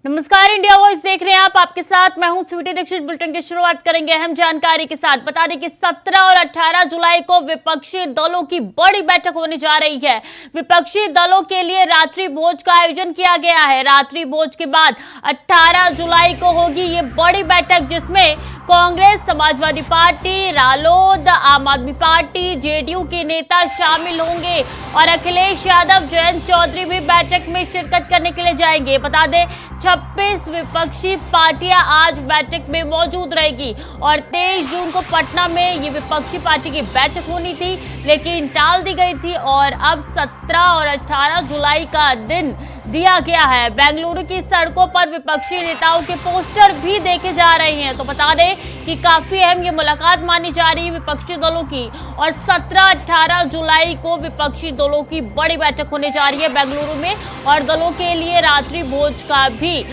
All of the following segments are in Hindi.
नमस्कार, इंडिया वॉइस देख रहे हैं आप। आपके साथ मैं हूं स्वीटी दीक्षित। बुलेटिन की शुरुआत करेंगे अहम जानकारी के साथ। बता दें कि 17 और 18 जुलाई को विपक्षी दलों की बड़ी बैठक होने जा रही है। विपक्षी दलों के लिए रात्रि भोज का आयोजन किया गया है। रात्रि भोज के बाद 18 जुलाई को होगी ये बड़ी बैठक, जिसमें कांग्रेस, समाजवादी पार्टी, रालोद, आम आदमी पार्टी, जेडीयू के नेता शामिल होंगे और अखिलेश यादव, जयंत चौधरी भी बैठक में शिरकत करने के लिए जाएंगे। बता दें 26 विपक्षी पार्टियां आज बैठक में मौजूद रहेगी और 23 जून को पटना में ये विपक्षी पार्टी की बैठक होनी थी, लेकिन टाल दी गई थी और अब 17 और 18 जुलाई का दिन दिया गया है। बेंगलुरु की सड़कों पर विपक्षी नेताओं के पोस्टर भी देखे जा रहे हैं। तो बता दें कि काफी अहम ये मुलाकात मानी जा रही है विपक्षी दलों की और 17-18 जुलाई को विपक्षी दलों की बड़ी बैठक होने जा रही है बेंगलुरु में और दलों के लिए रात्रि भोज का भी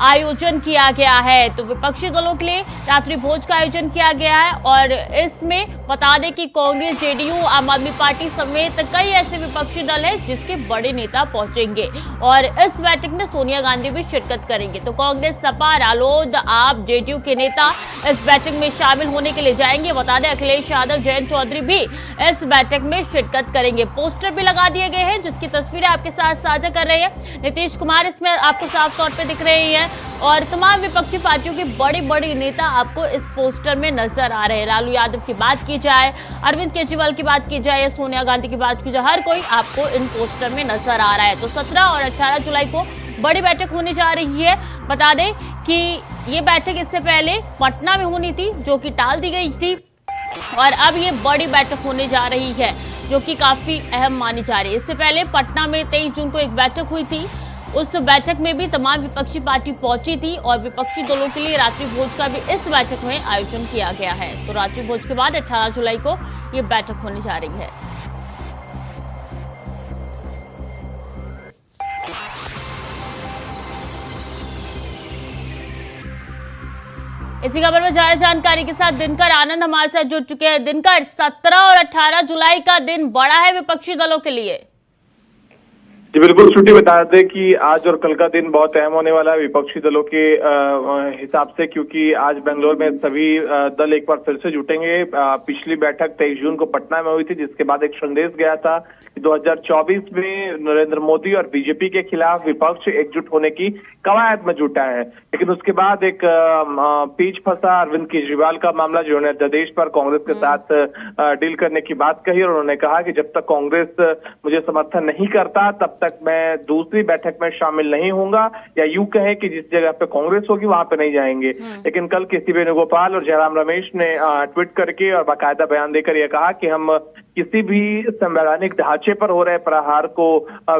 आयोजन किया गया है। तो विपक्षी दलों के लिए रात्रि भोज का आयोजन किया गया है और इसमें बता दें कि कांग्रेस, जेडीयू, आम आदमी पार्टी समेत कई ऐसे विपक्षी दल हैं जिसके बड़े नेता पहुंचेंगे और इस बैठक में सोनिया गांधी भी शिरकत करेंगे। तो कांग्रेस, सपा, रालोद, आप, जेडीयू के नेता इस बैठक में शामिल होने के लिए जाएंगे। बता दें अखिलेश यादव, जयंत चौधरी भी इस बैठक में शिरकत करेंगे। पोस्टर भी लगा दिए गए हैं जिसकी तस्वीरें आपके साथ साझा कर रहे हैं नीतीश कुमार, इसमें आपको साफ तौर पर दिख रहे हैं और तमाम विपक्षी पार्टियों के बड़े बड़े नेता आपको इस पोस्टर में नजर आ रहे हैं। लालू यादव की बात की जाए, अरविंद केजरीवाल की बात की जाए या सोनिया गांधी की बात की जाए, हर कोई आपको इन पोस्टर में नजर आ रहा है। तो 17 और 18 जुलाई को बड़ी बैठक होने जा रही है। बता दें कि ये बैठक इससे पहले पटना में होनी थी, जो कि टाल दी गई थी और अब ये बड़ी बैठक होने जा रही है, जो कि काफी अहम मानी जा रही है। इससे पहले पटना में 23 जून को एक बैठक हुई थी। उस बैठक में भी तमाम विपक्षी पार्टी पहुंची थी और विपक्षी दलों के लिए रात्रि भोज का भी इस बैठक में आयोजन किया गया है। तो रात्रि भोज के बाद 18 जुलाई को ये बैठक होने जा रही है। इसी खबर में ज्यादा जानकारी के साथ दिनकर आनंद हमारे साथ जुड़ चुके हैं। दिनकर, 17 और 18 जुलाई का दिन बड़ा है विपक्षी दलों के लिए। जी बिल्कुल, छुट्टी बता दें कि आज और कल का दिन बहुत अहम होने वाला है विपक्षी दलों के हिसाब से, क्योंकि आज बेंगलोर में सभी दल एक बार फिर से जुटेंगे। पिछली बैठक 23 जून को पटना में हुई थी, जिसके बाद एक संदेश गया था कि 2024 में नरेंद्र मोदी और बीजेपी के खिलाफ विपक्ष एकजुट होने की कवायद में जुटा है। लेकिन उसके बाद एक पीछ फंसा अरविंद केजरीवाल का मामला, जिन्होंने अध्यादेश पर कांग्रेस के साथ डील करने की बात कही और उन्होंने कहा कि जब तक कांग्रेस मुझे समर्थन नहीं करता तब तक मैं दूसरी बैठक में शामिल नहीं होऊंगा, या यूं कहे कि जिस जगह पे कांग्रेस होगी वहां पे नहीं जाएंगे। लेकिन कल केसी वेणुगोपाल और जयराम रमेश ने ट्वीट करके और बाकायदा बयान देकर यह कहा कि हम किसी भी संवैधानिक ढांचे पर हो रहे प्रहार को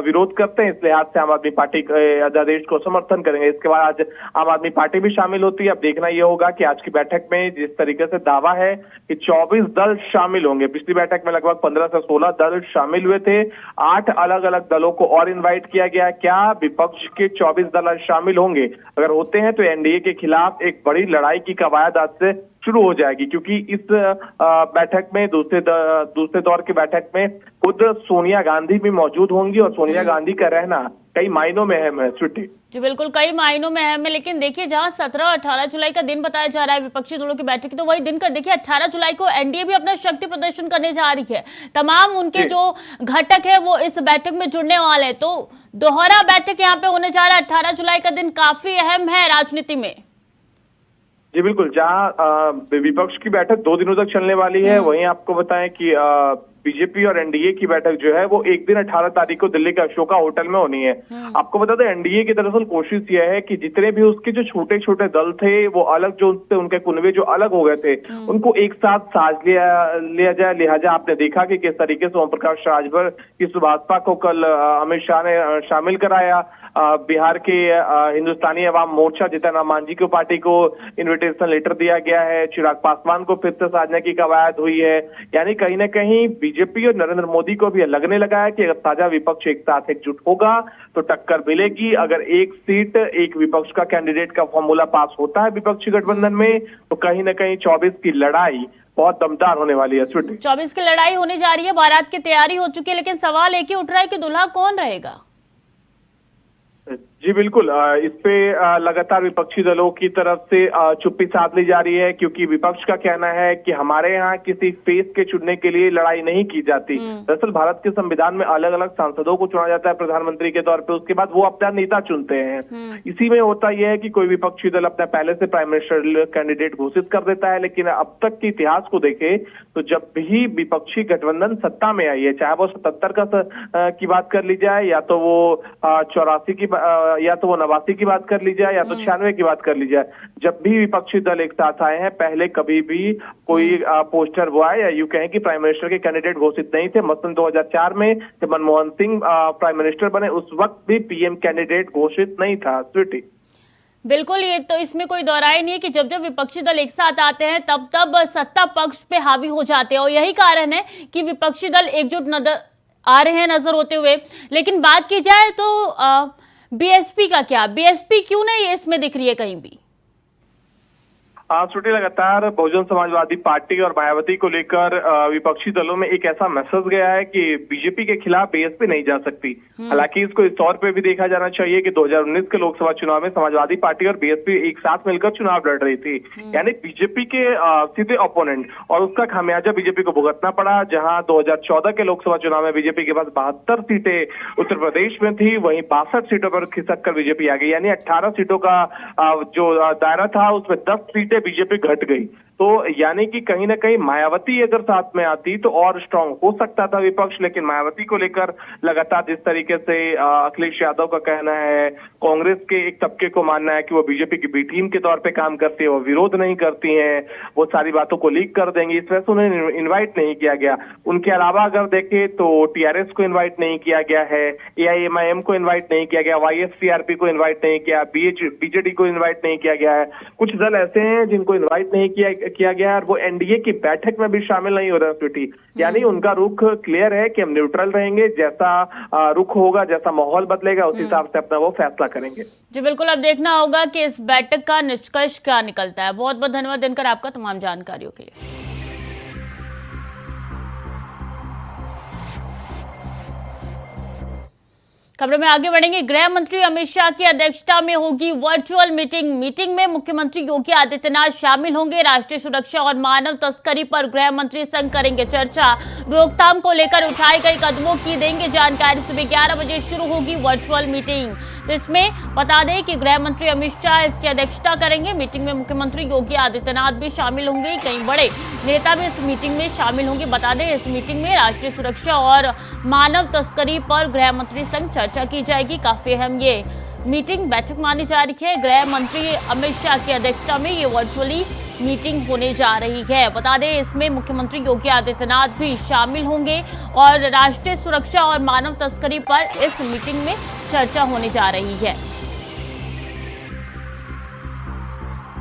विरोध करते हैं, इस लिहाज से आम आदमी पार्टी के अध्यादेश को समर्थन करेंगे। इसके बाद आज आम आदमी पार्टी भी शामिल होती है। अब देखना यह होगा कि आज की बैठक में जिस तरीके से दावा है कि 24 दल शामिल होंगे, पिछली बैठक में लगभग 15 से 16 दल शामिल हुए थे, 8 अलग अलग दलों को और इनवाइट किया गया। क्या विपक्ष के 24 दल शामिल होंगे? अगर होते हैं तो एनडीए के खिलाफ एक बड़ी लड़ाई की कवायद आज से शुरू हो जाएगी, क्योंकि इस बैठक में दूसरे दौर की बैठक में खुद सोनिया गांधी भी मौजूद होंगी और सोनिया गांधी का रहना कई मायनों में अहम है। छुट्टी जी बिल्कुल, कई मायनों में अहम है। लेकिन देखिए, जहां 17 और 18 जुलाई का दिन बताया जा रहा है विपक्षी दलों की बैठक की, तो वही दिन कर देखिए 18 जुलाई को एनडीए भी अपना शक्ति प्रदर्शन करने जा रही है। तमाम उनके जो घटक है वो इस बैठक में जुड़ने वाले हैं। तो दोहरा बैठक यहाँ पे होने जा रहा है। 18 जुलाई का दिन काफी अहम है राजनीति में। जी बिल्कुल, जहां विपक्ष की बैठक 2 दिनों तक चलने वाली है, वहीं आपको बताएं कि बीजेपी और एनडीए की बैठक जो है वो एक दिन 18 तारीख को दिल्ली के अशोका होटल में होनी है। आपको बता दें एनडीए की दरअसल कोशिश यह है कि जितने भी उसके जो छोटे छोटे दल थे वो अलग, जो उससे उनके कुनबे जो अलग हो गए थे उनको एक साथ साझ लिया जाए। लिहाजा आपने देखा कि किस तरीके से ओम प्रकाश राजभर की सुभाषपा को कल अमित शाह ने शामिल कराया। बिहार के हिंदुस्तानी अवाम मोर्चा जीतन राम मांझी को पार्टी को इन्विटेशन लेटर दिया गया है। चिराग पासवान को फिर से साधने की कवायद हुई है। यानी कहीं ना कहीं बीजेपी और नरेंद्र मोदी को भी लगने लगा है कि अगर ताजा विपक्ष एक साथ एकजुट होगा तो टक्कर मिलेगी। अगर एक सीट एक विपक्ष का कैंडिडेट का फॉर्मूला पास होता है विपक्षी गठबंधन में, तो कहीं ना कहीं 24 की लड़ाई बहुत दमदार होने वाली है। 24 की लड़ाई होने जा रही है। बारात की तैयारी हो चुकी है, लेकिन सवाल एक ही उठ रहा है कि दूल्हा कौन रहेगा। जी बिल्कुल, इस पे लगातार विपक्षी दलों की तरफ से चुप्पी साध ली जा रही है, क्योंकि विपक्ष का कहना है कि हमारे यहाँ किसी फेस के चुनने के लिए लड़ाई नहीं की जाती। दरअसल भारत के संविधान में अलग अलग सांसदों को चुना जाता है प्रधानमंत्री के तौर पे, उसके बाद वो अपना नेता चुनते हैं। इसी में होता यह है कि कोई विपक्षी दल अपना पहले से प्राइम मिनिस्टर कैंडिडेट घोषित कर देता है, लेकिन अब तक के इतिहास को देखें तो जब भी विपक्षी गठबंधन सत्ता में आई है, चाहे वो 77 की बात कर ली जाए, या तो वो 84 की, या तो वो 89 की बात कर ली जाए, या तो 96 की बात कर ली जाए, जब भी विपक्षी दल एक साथ आए हैं, पहले कभी भी कोई पोस्टर बॉय या यूं कहें कि प्राइम मिनिस्टर के कैंडिडेट घोषित नहीं थे। मसलन 2004 में जब मनमोहन सिंह प्राइम मिनिस्टर बने, उस वक्त भी पीएम कैंडिडेट घोषित नहीं था। स्वीटी, बिल्कुल, ये तो इसमें कोई दोहराई नहीं है कि जब जब विपक्षी दल एक साथ आते हैं तब तब सत्ता पक्ष पे हावी हो जाते हैं, और यही कारण है कि विपक्षी दल एकजुट नजर आ रहे हैं नजर होते हुए। लेकिन बात की जाए तो बीएसपी का क्या, बीएसपी क्यों नहीं इसमें दिख रही है कहीं भी? श्रुति, लगातार बहुजन समाजवादी पार्टी और मायावती को लेकर विपक्षी दलों में एक ऐसा मैसेज गया है कि बीजेपी के खिलाफ बीएसपी नहीं जा सकती। हालांकि इसको इस तौर पे भी देखा जाना चाहिए कि 2019 के लोकसभा चुनाव में समाजवादी पार्टी और बीएसपी एक साथ मिलकर चुनाव लड़ रही थी, यानी बीजेपी के सीधे ओपोनेंट, और उसका खामियाजा बीजेपी को भुगतना पड़ा। जहां 2014 के लोकसभा चुनाव में बीजेपी के पास 72 सीटें उत्तर प्रदेश में थी, वहीं 62 सीटों पर खिसक कर बीजेपी आ गई, यानी 18 सीटों का जो दायरा था उसमें 10 सीटें बीजेपी घट गई। तो यानी कि कहीं ना कहीं मायावती अगर साथ में आती तो और स्ट्रांग हो सकता था विपक्ष, लेकिन मायावती को लेकर लगातार जिस तरीके से अखिलेश यादव का कहना है, कांग्रेस के एक तबके को मानना है कि वो बीजेपी की बी टीम के तौर पे काम करती है, वो विरोध नहीं करती हैं, वो सारी बातों को लीक कर देंगी, इस वजह से उन्हें इन्वाइट नहीं किया गया। उनके अलावा अगर देखें तो टीआरएस को इन्वाइट नहीं किया गया है, एआईएमआईएम को इन्वाइट नहीं किया गया, वाईएससीआरपी को इन्वाइट नहीं किया, बीजेडी को इन्वाइट नहीं किया गया है। कुछ दल ऐसे हैं जिनको इन्वाइट नहीं किया गया है और वो एनडीए की बैठक में भी शामिल नहीं हो रहा स्वीटी। यानी उनका रुख क्लियर है कि हम न्यूट्रल रहेंगे, जैसा रुख होगा, जैसा माहौल बदलेगा, उस हिसाब से अपना वो फैसला करेंगे। जी बिल्कुल, अब देखना होगा कि इस बैठक का निष्कर्ष क्या निकलता है। बहुत बहुत धन्यवाद दिनकर आपका तमाम जानकारियों के लिए। खबरों में आगे बढ़ेंगे। गृह मंत्री अमित शाह की अध्यक्षता में होगी वर्चुअल मीटिंग में मुख्यमंत्री योगी आदित्यनाथ शामिल होंगे। राष्ट्रीय सुरक्षा और मानव तस्करी पर गृह मंत्री संग करेंगे चर्चा। रोकथाम को लेकर उठाए गए कदमों की देंगे जानकारी। सुबह 11 बजे शुरू होगी वर्चुअल मीटिंग। तो इसमें बता दें कि गृह मंत्री अमित शाह इसकी अध्यक्षता करेंगे। मीटिंग में मुख्यमंत्री योगी आदित्यनाथ भी शामिल होंगे, कई बड़े नेता भी इस मीटिंग में शामिल होंगे। बता दें इस मीटिंग में राष्ट्रीय सुरक्षा और मानव तस्करी पर गृह मंत्री संग चर्चा की जाएगी। काफी अहम ये मीटिंग बैठक मानी जा रही है। गृह मंत्री अमित शाह की अध्यक्षता में ये वर्चुअली मीटिंग होने जा रही है। बता दें इसमें मुख्यमंत्री योगी आदित्यनाथ भी शामिल होंगे और राष्ट्रीय सुरक्षा और मानव तस्करी पर इस मीटिंग में चर्चा होने जा रही है।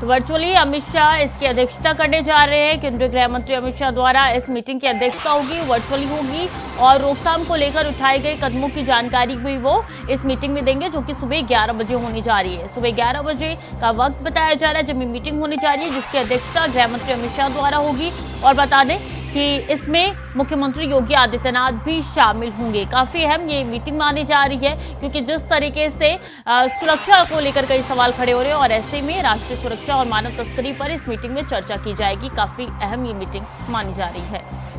तो वर्चुअली अमित शाह इसकी अध्यक्षता करने जा रहे हैं। केंद्रीय गृह मंत्री अमित शाह द्वारा इस मीटिंग की अध्यक्षता होगी, वर्चुअली होगी और रोकथाम को लेकर उठाए गए कदमों की जानकारी भी वो इस मीटिंग में देंगे, जो कि सुबह 11 बजे होने जा रही है। सुबह 11 बजे का वक्त बताया जा रहा है जब ये मीटिंग होने जा रही है, जिसकी अध्यक्षता गृह मंत्री अमित शाह द्वारा होगी। और बता दें कि इसमें मुख्यमंत्री योगी आदित्यनाथ भी शामिल होंगे। काफी अहम ये मीटिंग मानी जा रही है, क्योंकि जिस तरीके से सुरक्षा को लेकर कई सवाल खड़े हो रहे हैं और ऐसे में राष्ट्रीय सुरक्षा और मानव तस्करी पर इस मीटिंग में चर्चा की जाएगी। काफी अहम ये मीटिंग मानी जा रही है।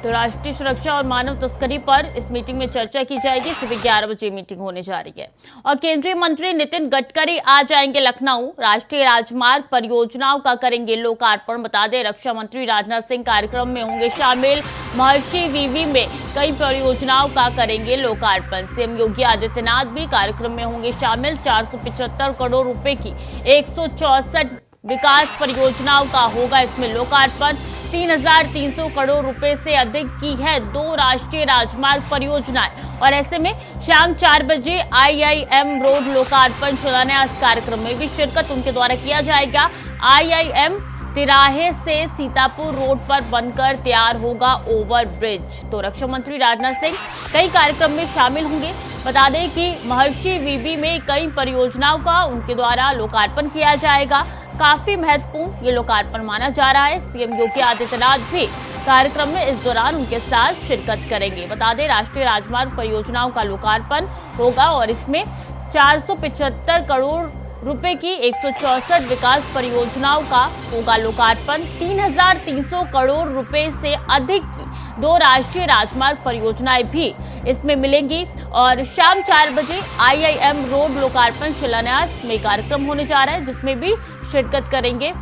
तो राष्ट्रीय सुरक्षा और मानव तस्करी पर इस मीटिंग में चर्चा की जाएगी। सुबह 11 बजे मीटिंग होने जा रही है। और केंद्रीय मंत्री नितिन गडकरी आ जाएंगे लखनऊ। राष्ट्रीय राजमार्ग परियोजनाओं का करेंगे लोकार्पण। बता दें रक्षा मंत्री राजनाथ सिंह कार्यक्रम में होंगे शामिल। महर्षि वीवी में कई परियोजनाओं का करेंगे लोकार्पण। सीएम योगी आदित्यनाथ भी कार्यक्रम में होंगे शामिल। 475 करोड़ रुपए की 164 विकास परियोजनाओं का होगा इसमें लोकार्पण। 3,300 करोड़ रुपए से अधिक की है 2 राष्ट्रीय राजमार्ग परियोजनाएं। और ऐसे में शाम 4 बजे IIM रोड लोकार्पण शिलान्यास कार्यक्रम में भी शिरकत उनके द्वारा किया जाएगा। IIM तिराहे से सीतापुर रोड पर बनकर तैयार होगा ओवर ब्रिज। तो रक्षा मंत्री राजनाथ सिंह कई कार्यक्रम में शामिल होंगे। बता दें कि महर्षि वीवी में कई परियोजनाओं का उनके द्वारा लोकार्पण किया जाएगा। काफी महत्वपूर्ण ये लोकार्पण माना जा रहा है। सीएम योगी आदित्यनाथ भी कार्यक्रम में इस दौरान उनके साथ शिरकत करेंगे। बता दें, राष्ट्रीय राजमार्ग परियोजनाओं का लोकार्पण होगा और इसमें 475 करोड़ रुपए की 164 विकास परियोजनाओं का होगा लोकार्पण। 3,300 करोड़ रुपए से अधिक की 2 राष्ट्रीय राजमार्ग परियोजनाएं भी इसमें मिलेंगी और शाम 4 बजे IIM रोड लोकार्पण शिलान्यास में कार्यक्रम होने जा रहा है, जिसमें भी शिरकत करेंगे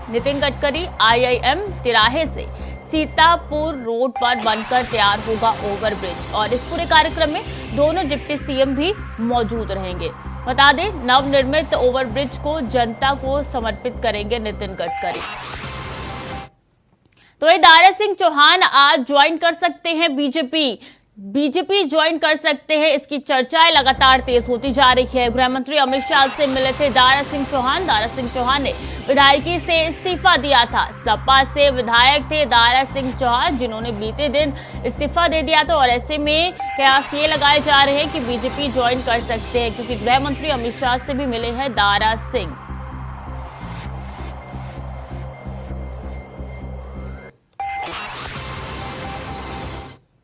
नितिन गडकरी। IIM तिराहे से सीतापुर रोड पर बनकर तैयार होगा ओवरब्रिज और इस पूरे कार्यक्रम में दोनों डिप्टी सीएम भी मौजूद रहेंगे। बता दें, नवनिर्मित ओवरब्रिज को जनता को समर्पित करेंगे नितिन गडकरी। तो ये दारा सिंह चौहान आज ज्वाइन कर सकते हैं बीजेपी ज्वाइन कर सकते हैं, इसकी चर्चाएं लगातार तेज होती जा रही है। गृह मंत्री अमित शाह से मिले थे दारा सिंह चौहान ने विधायकी से इस्तीफा दिया था। सपा से विधायक थे दारा सिंह चौहान, जिन्होंने बीते दिन इस्तीफा दे दिया था और ऐसे में कयास ये लगाए जा रहे हैं कि बीजेपी ज्वाइन कर सकते हैं, क्योंकि गृह मंत्री अमित शाह से भी मिले हैं दारा सिंह।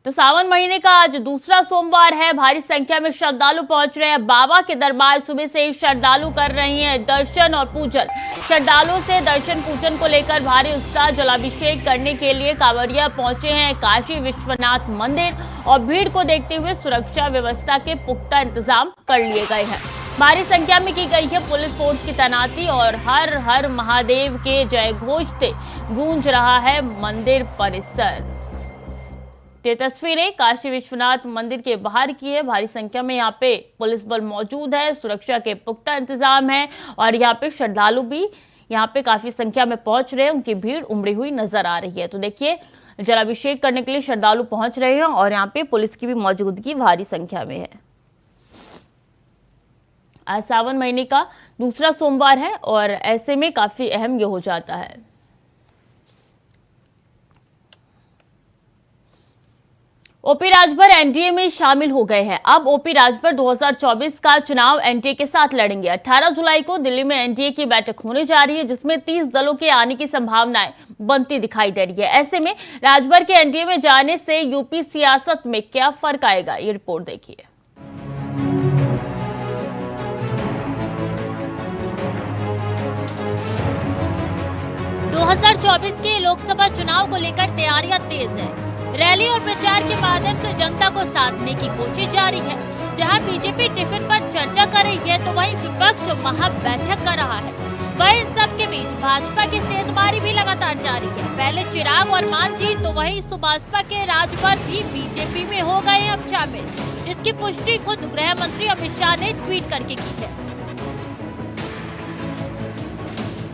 तो सावन महीने का आज दूसरा सोमवार है। भारी संख्या में श्रद्धालु पहुंच रहे हैं बाबा के दरबार। सुबह से ही श्रद्धालु कर रहे हैं दर्शन और पूजन। श्रद्धालुओं से दर्शन पूजन को लेकर भारी उत्साह। जलाभिषेक करने के लिए कांवड़िया पहुंचे हैं काशी विश्वनाथ मंदिर और भीड़ को देखते हुए सुरक्षा व्यवस्था के पुख्ता इंतजाम कर लिए गए हैं। भारी संख्या में की गई है पुलिस फोर्स की तैनाती और हर हर महादेव के जय घोष से गूंज रहा है मंदिर परिसर। ये तस्वीरें काशी विश्वनाथ मंदिर के बाहर की है। भारी संख्या में यहाँ पे पुलिस बल मौजूद है, सुरक्षा के पुख्ता इंतजाम है और यहाँ पे श्रद्धालु भी यहाँ पे काफी संख्या में पहुंच रहे हैं। उनकी भीड़ उमड़ी हुई नजर आ रही है। तो देखिए, जलाभिषेक करने के लिए श्रद्धालु पहुंच रहे हैं और यहाँ पे पुलिस की भी मौजूदगी भारी संख्या में है। आज सावन महीने का दूसरा सोमवार है और ऐसे में काफी अहम ये हो जाता है। ओपी राजभर एनडीए में शामिल हो गए हैं। अब ओपी राजभर 2024 का चुनाव एनडीए के साथ लड़ेंगे। 18 जुलाई को दिल्ली में एनडीए की बैठक होने जा रही है, जिसमें 30 दलों के आने की संभावनाएं बनती दिखाई दे रही है। ऐसे में राजभर के एनडीए में जाने से यूपी सियासत में क्या फर्क आएगा, ये रिपोर्ट देखिए। दो 2024 के लोकसभा चुनाव को लेकर तैयारियां तेज है। रैली और प्रचार के माध्यम से जनता को साधने की कोशिश जारी है। जहां बीजेपी टिफिन पर चर्चा कर रही है, तो वहीं विपक्ष महा बैठक कर रहा है। वहीं इन सब के बीच भाजपा की सेंधमारी भी लगातार जारी है। पहले चिराग और मांझी, तो वहीं सुभाषपा के राजभर भी बीजेपी में हो गए अब शामिल, जिसकी पुष्टि खुद गृह मंत्री अमित शाह ने ट्वीट करके की है।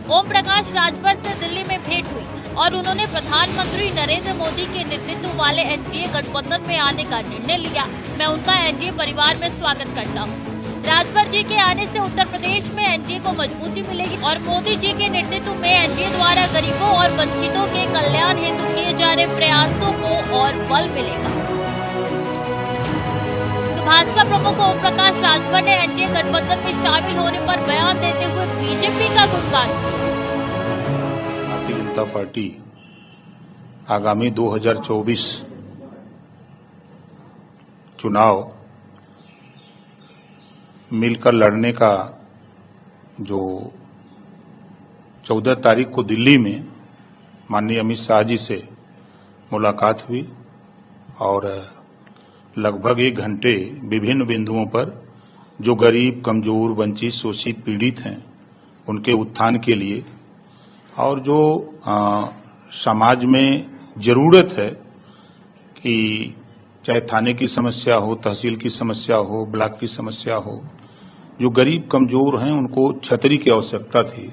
ओम प्रकाश राजभर से दिल्ली में भेंट हुई और उन्होंने प्रधानमंत्री नरेंद्र मोदी के नेतृत्व वाले एनडीए गठबंधन में आने का निर्णय लिया। मैं उनका एनडीए परिवार में स्वागत करता हूं। राजभर जी के आने से उत्तर प्रदेश में एनडीए को मजबूती मिलेगी और मोदी जी के नेतृत्व में एनडीए द्वारा गरीबों और वंचितों के कल्याण हेतु किए जा रहे प्रयासों को और बल मिलेगा। भाजपा प्रमुख ओम प्रकाश राजभर ने एनडीए गठबंधन में शामिल होने पर बयान देते हुए बीजेपी का गुणगान किया। भारतीय जनता पार्टी आगामी 2024 चुनाव मिलकर लड़ने का जो 14 तारीख को दिल्ली में माननीय अमित शाह जी से मुलाकात हुई और लगभग 1 घंटे विभिन्न बिंदुओं पर जो गरीब, कमजोर, वंचित, शोषित, पीड़ित हैं उनके उत्थान के लिए और जो समाज में जरूरत है कि चाहे थाने की समस्या हो, तहसील की समस्या हो, ब्लॉक की समस्या हो, जो गरीब कमजोर हैं उनको छतरी की आवश्यकता थी।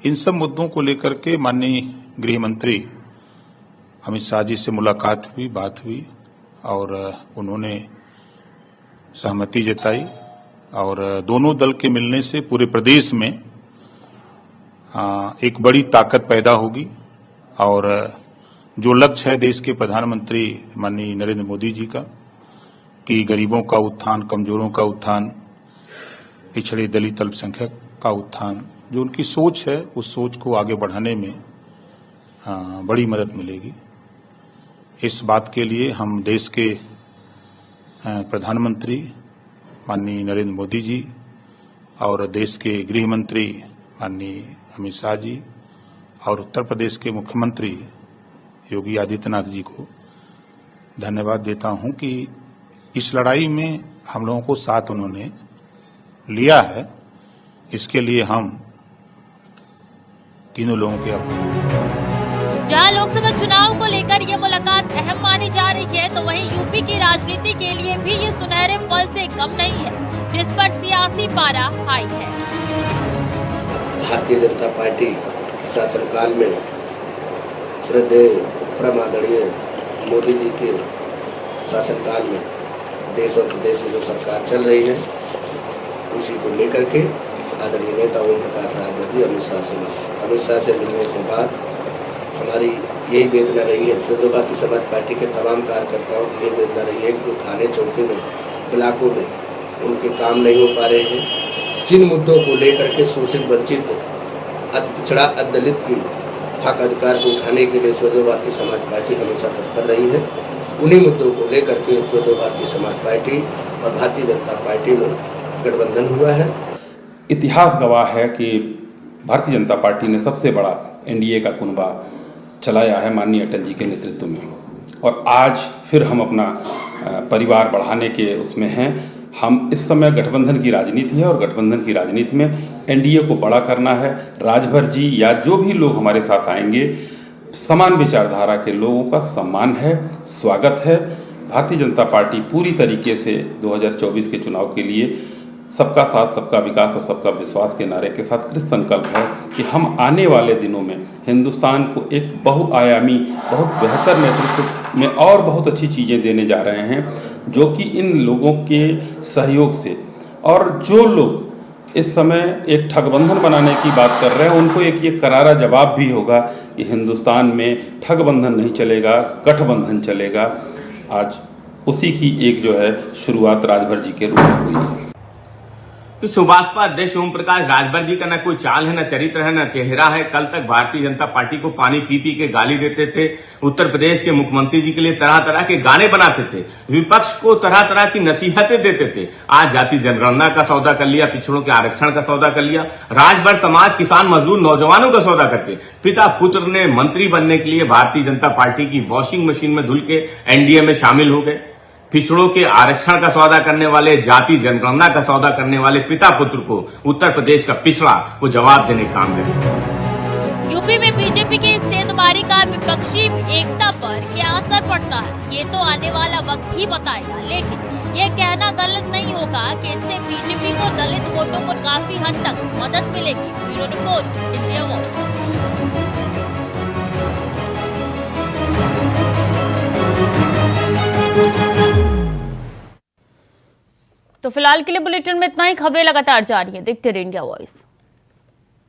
इन सब मुद्दों को लेकर के माननीय गृह मंत्री अमित शाह जी से मुलाकात हुई, बात हुई और उन्होंने सहमति जताई और दोनों दल के मिलने से पूरे प्रदेश में एक बड़ी ताकत पैदा होगी और जो लक्ष्य है देश के प्रधानमंत्री माननीय नरेंद्र मोदी जी का कि गरीबों का उत्थान, कमजोरों का उत्थान, पिछड़े दलित अल्पसंख्यक का उत्थान, जो उनकी सोच है उस सोच को आगे बढ़ाने में बड़ी मदद मिलेगी। इस बात के लिए हम देश के प्रधानमंत्री माननीय नरेंद्र मोदी जी और देश के गृह मंत्री माननीय अमित शाह जी और उत्तर प्रदेश के मुख्यमंत्री योगी आदित्यनाथ जी को धन्यवाद देता हूं कि इस लड़ाई में हम लोगों को साथ उन्होंने लिया है। इसके लिए हम तीनों लोगों के जहां लोकसभा चुनाव को लेकर ये मुलाकात अहम मानी जा रही है, तो वहीं यूपी की राजनीति के लिए भी ये सुनहरे पल से कम नहीं है, जिस पर सियासी पारा हाई है। भारतीय जनता पार्टी शासनकाल में श्रद्धेय परम आदरणीय मोदी जी के शासनकाल में देश और प्रदेश में जो सरकार चल रही है, उसी को लेकर के आदरणीय नेता ओम प्रकाश राजभर जी अमित शाह से मिलने के बाद हमारी यही वेदना रही है, स्वतंत्र भारतीय समाज पार्टी के तमाम कार्यकर्ताओं की यही वेदना रही है कि जो थाने चौकी में ब्लॉकों में उनके काम नहीं हो पा रहे हैं। जिन मुद्दों को लेकर के शोषित वंचित अति पिछड़ा दलित की हक अधिकार को उठाने के लिए स्वतंत्र भारतीय समाज पार्टी हमेशा तत्पर रही है, उन्हीं मुद्दों को लेकर के स्वतंत्र भारतीय समाज पार्टी और भारतीय जनता पार्टी में गठबंधन हुआ है। इतिहास गवाह है कि भारतीय जनता पार्टी ने सबसे बड़ा एनडीए का कुनबा चलाया है माननीय अटल जी के नेतृत्व में, और आज फिर हम अपना परिवार बढ़ाने के उसमें हैं। हम इस समय गठबंधन की राजनीति है और गठबंधन की राजनीति में एनडीए को बड़ा करना है। राजभर जी या जो भी लोग हमारे साथ आएंगे, समान विचारधारा के लोगों का सम्मान है, स्वागत है। भारतीय जनता पार्टी पूरी तरीके से 2024 के चुनाव के लिए सबका साथ, सबका विकास और सबका विश्वास के नारे के साथ कृत संकल्प है कि हम आने वाले दिनों में हिंदुस्तान को एक बहुआयामी, बहुत बेहतर नेतृत्व में और बहुत अच्छी चीज़ें देने जा रहे हैं, जो कि इन लोगों के सहयोग से, और जो लोग इस समय एक ठगबंधन बनाने की बात कर रहे हैं, उनको एक ये करारा जवाब भी होगा कि हिंदुस्तान में ठगबंधन नहीं चलेगा, गठबंधन चलेगा। आज उसी की एक जो है शुरुआत राजभर जी के रूप में हुई है। सुभाषपा अध्यक्ष ओम प्रकाश राजभर जी का न कोई चाल है, न चरित्र है, न चेहरा है। कल तक भारतीय जनता पार्टी को पानी पी पी के गाली देते थे, उत्तर प्रदेश के मुख्यमंत्री जी के लिए तरह तरह के गाने बनाते थे, विपक्ष को तरह तरह की नसीहतें देते थे। आज जाति जनगणना का सौदा कर लिया, पिछड़ों के आरक्षण का सौदा कर लिया, राजभर समाज, किसान, मजदूर, नौजवानों का सौदा करके पिता पुत्र ने मंत्री बनने के लिए भारतीय जनता पार्टी की वॉशिंग मशीन में धुल के एनडीए में शामिल हो गए। पिछड़ों के आरक्षण का सौदा करने वाले, जाति जनगणना का सौदा करने वाले पिता पुत्र को उत्तर प्रदेश का पिछड़ा वो जवाब देने का काम करे। यूपी में बीजेपी की सेंधमारी का विपक्षी एकता पर क्या असर पड़ता है, ये तो आने वाला वक्त ही बताएगा। लेकिन ये कहना गलत नहीं होगा कि इससे बीजेपी को दलित वोटों को काफी हद तक मदद मिलेगी। Bureau report, India voice. तो फिलहाल के लिए बुलेटिन में इतना ही। खबरें लगातार जारी है, देखते रहिए इंडिया वॉइस।